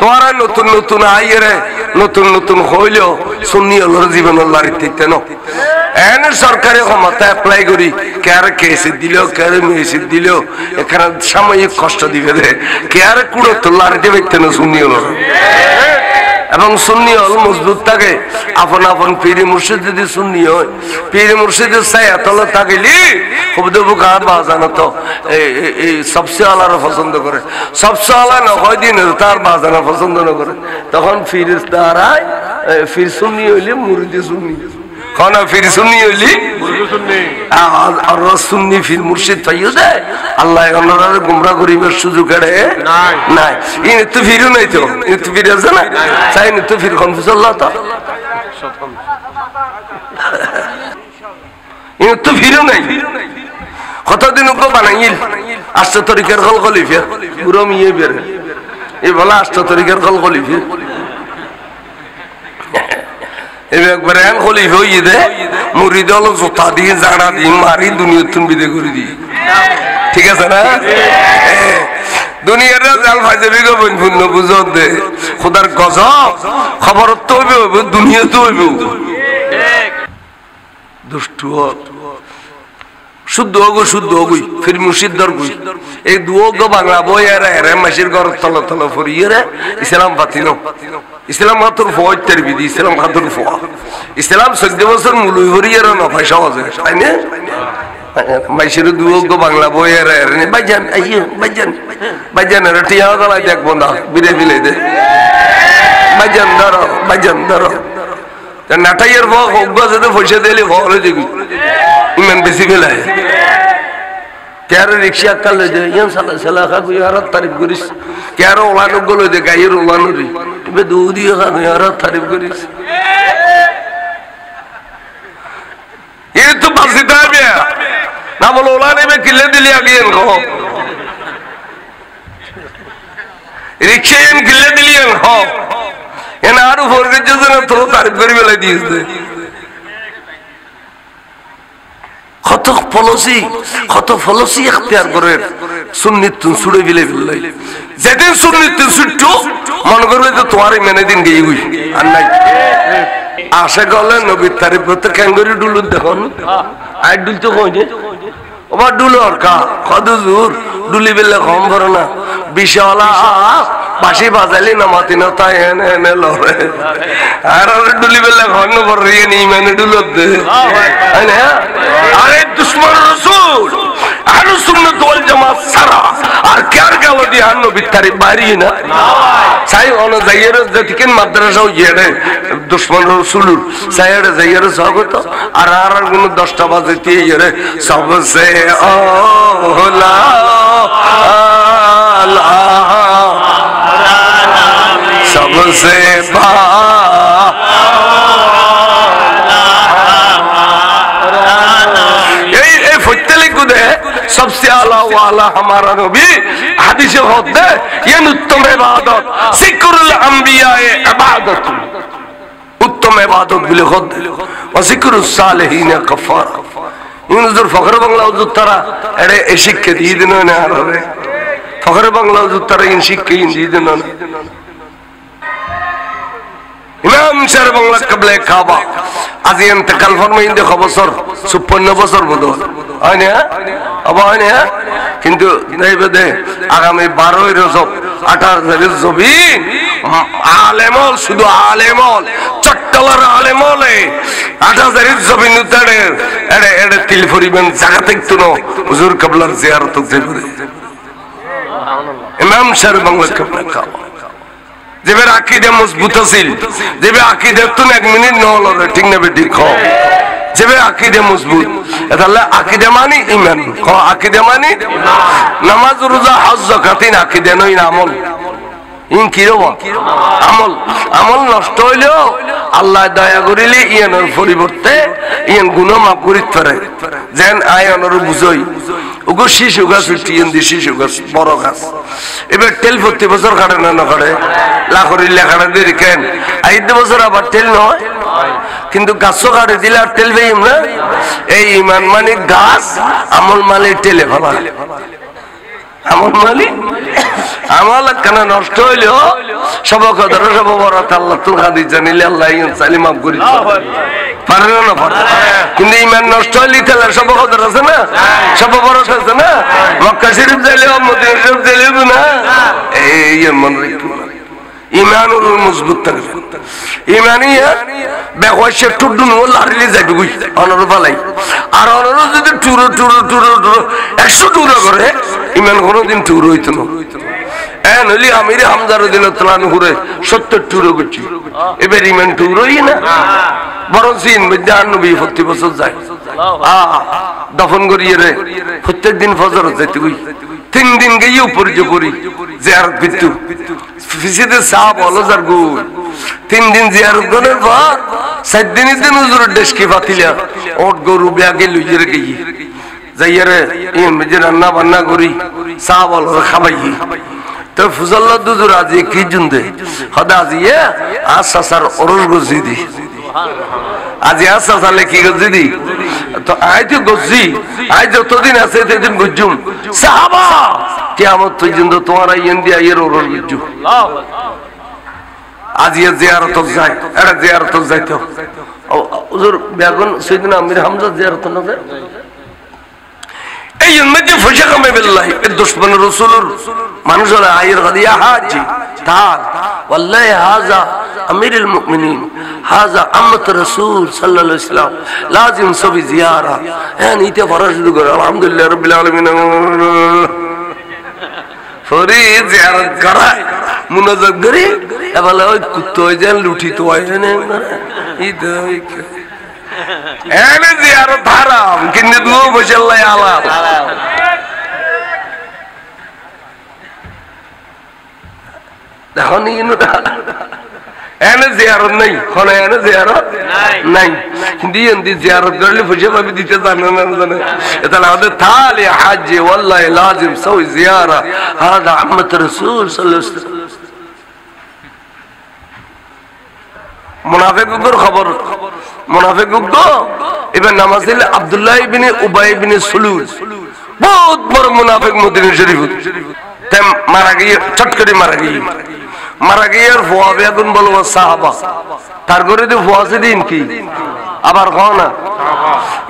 তোমার নতুন নতুন আইরে নতুন নতুন হইলেও সুন্নি হলোর জীবন লারি ঠিকতে ন এনে সরকারি ক্ষমতা অ্যাপ্লাই করি কারে কেসে দিল কারে মেসে দিল এখানে সাময়িক কষ্ট দিবে রে কারে কুড়ো তো লারিতে ব্যক্তি না সুন্নি হলো এবং সুন্নি হল মজবুত থাকে আপন আপন পীরে মুর্শিদ যদি সুন্নি হয় পীরে মুর্শিদের ছায়া তলে থাকলে খুবদেবু গান বাজানো তো এই সবচেয়ে আলার পছন্দ করে সবচেয়ে আলা না হয় দিন তার বাজানো পছন্দ না করে তখন ফিরিস দাঁড়ায় ফির সুন্নি হইলে মুরিদে সুন্নি খানা ফির সুন্নি হইলি আর সুন্নি ফির মুর্শিদ পাইও দেয় আল্লাহ অন্যরা গুমরা করিবার সুযোগ নাই ইনি তো ফিরও নাই তো ইনি তো ফিরে আছে না চাই নি তো ফির কনফিউজ আল্লাহ তো ইনি তো ফিরও নাই কতদিন ওকে বানাইল 8 তারিখের কল খলিফা পুরো মিয়ে বের এই বলা 8 তারিখের কল খলিফা একবার খলিফা হইয়ে দে মুড়ি দল জোতা দিয়ে জাড়া দিয়ে মারি দুনিয়ার তুমি বিদে করে দিই ঠিক আছে না দুনিয়ার জাল ফাইজাবি গো বন্ধু বুঝত দে খোদার গজব খবর তো হইব দুনিয়া তো হইব দুষ্টু শুদ্ধ হগো শুদ্ধ হগুই ফির মুর্শিদর গুই এই দুগো বাংলা বই এরা মাসির ঘর তল তল ফরিয়ে রে ইসলাম পাতিন ইসলাম মাত্র ফৌজের বিধি ইসলাম মাত্র ফোয়া ইসলাম 14 বছর মুলুই ফরিয়ে রে না পয়সা আছে তাই না মাসির দুগো বাংলা বই এরা ভাইজান আইও ভাইজান রে টিয়া গলায় দেখবো না বিলে বিলে দে ভাইজান ধরো নাটাইয়ের ভোগ যদি পয়সা দিলে ভালো দেখবি ইমান বেশি ফেলায় কেয়ারো রিক্সা কালে যে ইয়ান সালা সালা খাগু ইয়ারাত তারিফ করিস কেয়ারো ওলানো গলো যে গায়ের ওলানো রে বে দুদি খাগু ইয়ারাত তারিফ করিস এই তো বাসি দাবে না বলো ওলানে বে কিলে দিলি আগিয়েন গো রিক্সা এন কিলে দিলিয়েন গো এন আরো ফরগে জন্য তো তারিফ করি বেলা দিয়েছে কত ফলসি এখতিয়ার করে সুন্নিত ছুড়ে বিলে বিলাই যেদিন সুন্নিত ছুট্টু মনে করবে যে তোমার মেনে দিন গিয়ে গুই আর নাই আশা গলে নবীর তারিফ করতে ক্যাঙ্গুরি ডুলুন দেখুন আর ডুলতে কইনি ওবার ডুলো আর কা কত জোর ডুলি বেলে কম ভরো না বিশালা বাসি বাজালি না মাতি না তাই এনে এনে লড়ে আর ডুলি বেলে ঘন ভরে নি মানে ডুলত দে আরে দুশ্মন রাসূল আহলে সুন্নাত ওয়াল জামাত সারা আর কার গালো দি আন্ন বিতারি বাড়ি না চাই অন যাইয়ের যেতিকেন মাদ্রাসাও ইয়েরে দুশ্মন রাসূল সাইয়ের যাইয়ের স্বাগত আর আর কোন 10টা বাজে দিয়ে ইয়েরে সবসে ওলা सबसे सबसे आला वाला हमारा नबी हदीस होते ये उत्तम इबादत जिक्रुल अंबिया इबादत उत्तम इबादत बिल खुद व जिक्रुस सालिहीन कफारा इन हुजूर फखर बांग्ला हुजूर तारा एड़े शिक्षे दी दिनो ने आरे फखर बांग्ला हुजूर तारा इन शिक्षे दी दिनो ইমাম শাহ বাংলা কবলে কাবা আজ ইন্তেকাল ফরমাইন দেখো বছর 56 বছর বড় হয় না আবার হয় না কিন্তু দেবে আগামী 12 রজব 18 জবিন আলেমল শুধু আলেমল চট্টলার আলেমলে 18 জবিন উতারে এড়ে এড়ে তিল ফরিবেন জায়গা থেকে তো হুজুর কবলার জিয়ারত যাবে ইমাম শাহ বাংলা কবলে কাবা যেবে আকীদা মজবুত আছিল যেবে আকীদা তো 1 মিনিট নলরে ঠিক না বেটি খ যেবে আকীদা মজবুত তাহলে আকীদা মানে ঈমান খ আকীদা মানে নামাজ রোজা হজ যাকাত আকীদা নয় আমল ইন কি রব আমল আমল নষ্ট হইলো আল্লাহ দয়া করিলে ইয়ানোর পরিবর্তে ইয়ান গুনাহ মাফ করিতে পারে যেন আয়ানোর বুঝই ওগো শিশু গাছ টিএন দি শিশু গাছ বড় গাছ এবার তেল প্রতি বছর কাটে না কাটে লাখরির লেখাটা দিয়ে কেন 8 বছর আবার তেল নয় কিন্তু গাছও কাটে দিলে আর তেল বেইম না এই ঈমান মানে গাছ আমল মানে তেলে ফেলা আমল মানে আমল কেন নষ্ট হইলেও সব কদর সব বরাত আল্লাহ তুল হাদিস জানিলে আল্লাহ ইনসালি মাফ করি পারে না পারে কিন্তু ইমান নষ্ট হইলে তাহলে সব কদর আছে না সব বরাত আছে না মক্কা শরীফ যাইলেও মদিনা শরীফ যাইলেও না এই মনে রাখো ইমান মজবুত থাকবে ইমানিয়া বেকওয়াশে টুডুন লারিলে যাইবে কই অনর পালাই আর অনর যদি Trudeau Trudeau Trudeau Trudeau 100 Trudeau করে ইমান কোনদিন টুরো হইতো না নলি আমিরে হামজা রাদিয়াল্লাহু তাআলা নুরে 70 টুরো করছি এবার ইমান টুরোই না বরং সিন বিদান নবী 40 বছর যায় দফন করিয়ে রে প্রত্যেক দিন ফজর যাইতে কই 3 দিন গিয়ে উপর যে করি জিয়ারত করতে ফিসিতে সাহাব হলো যার গো 3 দিন জিয়ারত করার পর 7 দিনের দিন হুজুরের দেশকে বাতিলা ওট গরু ব্যাগে লইয়ে রে গিয়ে যাইয়ারে এই মেজে রান্না বান্না করি সাহাব হলো খাবাই তো ফুজাল্লাহ হুজুর আজি কি জুনদে খোদা আজিয়ে আসাসার ওরস গজি দি আজি আসাসালে কি গজি দি তো আই তো গজি আই যতদিন আছে ততদিন গজুম সাহাবা কিয়ামত পর্যন্ত তোমারা ইন্ডিয়া এর ওরস গজু আজি জিয়ারত যায় এটা জিয়ারত যাইতো হুজুর বেগুন সাইয়েদনা আমির হামজা জিয়ারত নবে এই মধ্যে ফশাকামে বিল্লাহি দুশমন রাসূলুর মানুষরা আয়ের গাদিয়া হাজি তাল ওয়াল্লাহি হাযা আমিরুল মুমিনিন হাযা আম্মাত রাসূল সাল্লাল্লাহু আলাইহি ওয়াসাল্লাম লাজিম সবি জিয়ারা yani তে ফরজ করে আলহামদুলিল্লাহ রাব্বিল আলামিন ফরি জিয়ারত করা মুনাজাত করি এবারে ওই কুত্তো যেন লুঠি তো হয় না ইদই এনে জিয়ারত হারাম কিন্তু দুও বশাল্লাহ আলা দেখো নি এনে জিয়ারত নাই কোনে এনে জিয়ারত নাই কিন্তু এন্দি জিয়ারত করলে পয়সা পাবি দিতে জানে না জানে এটা আমাদের তালে হজ والله لازم سوي زياره هذا عمه الرسول صلى الله عليه وسلم মুনাফিকদের খবর মুনাফিকগো ইবনে নামাজিল আব্দুল্লাহ ইবনে উবাই ইবনে সুলুল বহুত বড় মুনাফিক মদিনা শরীফ তেম মারা গিয়ে চটকরি মারা গিয়ে আর ফুয়া বেগুন বলবো সাহাবা তার করে তো ফুয়াছে দিন কি আবার কও না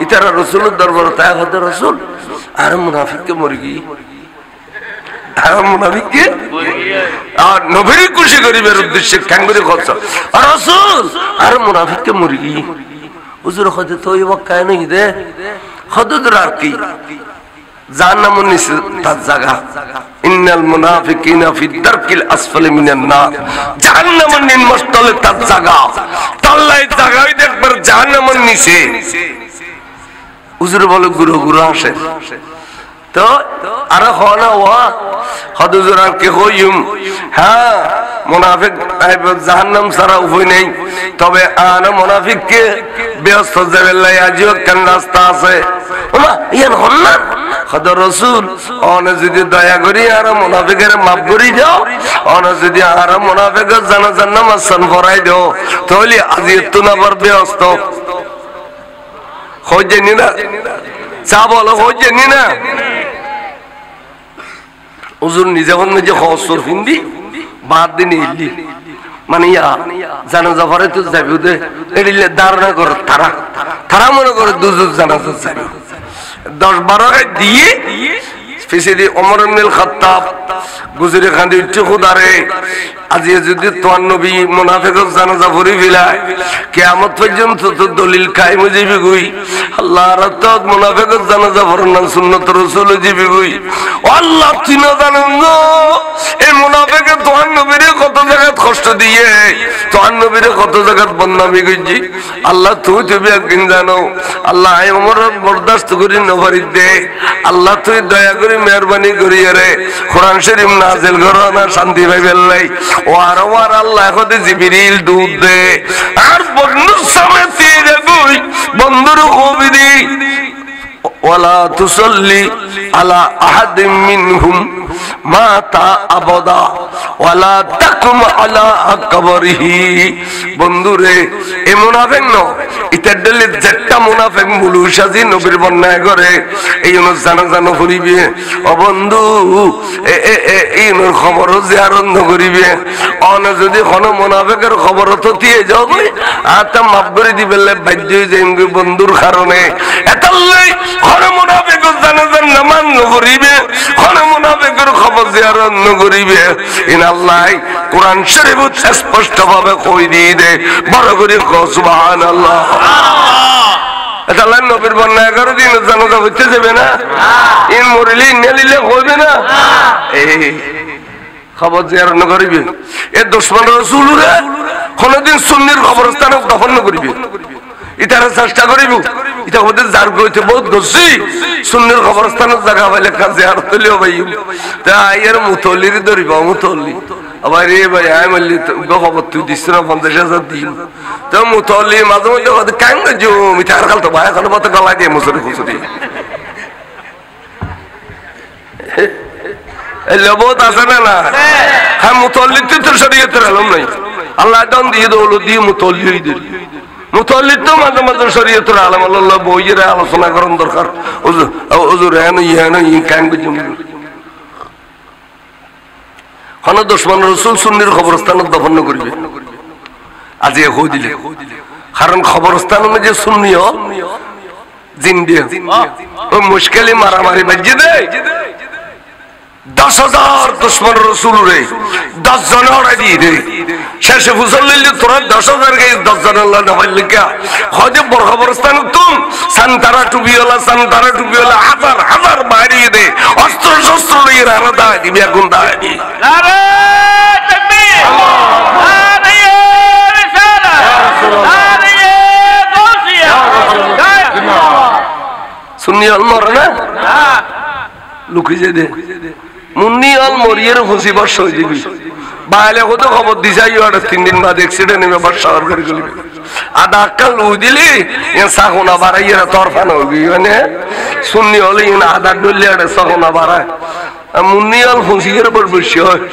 ইতারা রাসূলের দরবারে তায় হতে রাসূল আর মুনাফিককে মরগি আর মুনাফিককে আর নবীর খুশি করিবার উদ্দেশ্যে কাঙ্গুরে খরচ আর রাসূল আর মুনাফিককে মরগি হুজুর খদে তো এই ওয়াক্কায় নই দে খদুর আর কি জাহান্নামের নিচে তার জায়গা ইন্নাল মুনাফিকিনা ফি দারকিল আসফালি মিনান নার জাহান্নামের নিম্নস্থলে তার জায়গা তল্লাই জায়গায় দেখবার জাহান্নামের নিচে হুজুর বলে গুরু গুরু আসে তো আর হনা ওয়া হদুজুর আর কে হইম হ্যাঁ মুনাফিক জাহান্নাম ছাড়া উপায় নেই তবে আর মুনাফিককে ব্যস্ত যাবেলাই আজিও কেন রাস্তা আছে ওমা ইয়ান হন না খোদা রাসূল অনে যদি দয়া করি আর মুনাফিকের মাফ করি দাও অনে যদি আর মুনাফিকের জানাজার নামাজ সান পড়াই দাও তাহলে আজিত না পর ব্যস্ত হয়ে নি না চা বলো হয়ে নি না হুজুর নিজে নিজে খসর হিন্দি বাদ দিন ইল্লি মানে জানাজা পরে তো যাবি ওদের এড়িলে ধারণা করে তারা মনে করে দুজুর জানাজা যাবে 10-12 দিয়ে ফিসিদি ওমর ইবনে খাত্তাব গুজরে খান্দি উচ্চ খুদারে আজি যদি তোর নবী মুনাফিকের জানাজা পড়ি ফেলায় কিয়ামত পর্যন্ত তো দলিল কায়েম যাবে কই আল্লাহর রাত মুনাফিকের জানাজা পড়না সুন্নাত রাসূল যাবে কই আল্লাহ তিন জানেন না এই মুনাফিকে তোর নবীরে কত জায়গায় কষ্ট দিয়ে তোর নবীরে কত জায়গায় বদনামি কইছি আল্লাহ তুই একদিন জানো আল্লাহ এই ওমর বরদাস্ত করি নভারি দে আল্লাহ তুই দয়া করে মেহরবানি করিয়ে রে কোরআন শরীফ নাযিল করো না শান্তি পাইবেলাই ওয়ার আল্লাহ খোদে জিবরিল দুধ দে আর বন্ধুর সামনে দিয়ে কই বন্ধুর কবি দি ওয়ালা তুসাল্লি আলা আহাদিম মিনহুম মাতা আবাদা ওয়ালা তাকুম আলা কবরিহি বন্ধুরে এ মুনাফিক ন ইতার ডলে যেটা মুনাফিক মুলুসাজি নবীর বন্যায় করে এই জানা জানো করিবে ও বন্ধু এই খবরও জিয়ারত নকরিবে অন যদি কোনো মুনাফিকের খবর তো দিয়ে যাও আতা মাফ করে দিবেলে বাধ্য হয়ে যাই বন্ধুর কারণে এতাল্লাই কোনো মুনাফিক জানাজার নামাজ নকরিবে কোনো মুনাফিকের খবর জিয়ারত নকরিবে ইনাল্লাহ কোরআন শরীফত স্পষ্টভাবে কই দিয়ে দে বড় করে সুবহানাল্লাহ আল্লাহ নবীর বন্যা 11 দিন জানাজা হইতে যাবে না ইন মরিলে নেলিলে হইবে না এই খবর জিয়ারত নকরিবে এ দুশমন রাসূলরে কোনদিন সুন্নির কবরস্থানে দফন করিবে ইতারা চেষ্টা করিব এটা ওদের জার কইতে বহুত গছি সুন্নির কবরস্থানে জায়গা পাইলে জিয়ারত হইলেও ভাইও তা আয়ের মুতল্লির ধরিবা মুতল্লি আবার রে ভাই আই মল্লি খবর তুই দিছ না 50,000 দিন তো মুতল্লি মাঝে মধ্যে কাঙ্গ জো মিঠার খাল তো ভাই খাল মত গলা দিয়ে মুসরি খুসরি লবত আছে না না হ্যাঁ মুতল্লি তো শরীয়তের আলম নাই আল্লাহ দান দিয়ে দৌল দিয়ে মুতল্লি হইদের মুতল্লি তো মাঝে মাঝে শরীয়তের আলম আল্লাহ বইয়ের আলোচনা করার দরকার হুজুর হেন ই কাঙ্গ জো কোন দুশমন রাসূল সুন্নির কবরস্থানে দফন করিবে আজ এ হই দিলে কারণ কবরস্থানে যে সুন্নিও জিন্দিয়া ও মুশকিলে মারামারি বাজে দে 10,000 দুশমন রাসূল রে 10 জন ওরা দিয়ে দে শেষে ফুসল্লিলে তোরা 10,000 কে 10 জন আল্লাহ নবল লিখা হজে বড় কবরস্থানে তুম সান্তারা টুবিওয়ালা হাজার হাজার বাড়িয়ে দে অস্ত্র শস্ত্র নিয়ে রাদা দিবি এখন দাঁড়ি নারে তাকবীর নারে রিসালাত নারে গাউসিয়া সুন্নি আল মরনা লুকি যে দে মুন্নি আল মরিয়ের খুশি বর্ষ হয়ে দিবি বাইলে কত খবর দিছাই আর 3 দিন বাদ অ্যাক্সিডেন্ট হবে বর্ষ আর করে গলি আদা কাল লু দিলি এ সাগুনা বাড়াইয়া তরফান হবি মানে সুন্নি হলে ইন আদা ডলে আর সাগুনা বাড়ায় মুন্নি আল খুশির উপর বসে হয়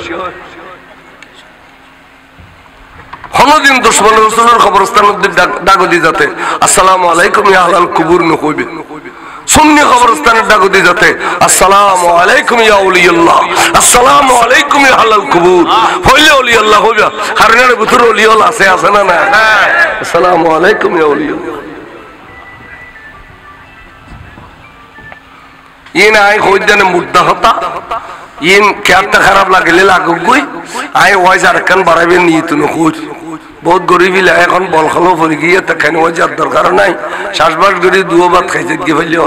কোনদিন দুশমন রাসূলের কবরস্থানের ডাক দি যাতে আসসালামু আলাইকুম ইয়া আহলাল কুবুর ন কইবে সুন্নি কবরস্থানের ডাক দি যাতে আসসালামু আলাইকুম ইয়া আউলিয়াল্লাহ আসসালামু আলাইকুম ইয়া আহলাল কুবুর হইলে আউলিয়াল্লাহ হইবা কারণের ভিতর আউলিয়াল্লাহ আছে না না আসসালামু আলাইকুম ইয়া আউলিয়াল্লাহ ইন আই কইদানে মুদ্দা হতা ইন কেয়ারটা খারাপ লাগলে লাগুই আই ওয়াজ আর কান বাড়াবে নিয়ত নকুর বহুত গরিবি লাগে এখন বল খালো পড়ে গিয়ে তা কেন ওয়াজ দরকার নাই শ্বাসবাস করে দুবার খাইতে গিয়ে ফেললে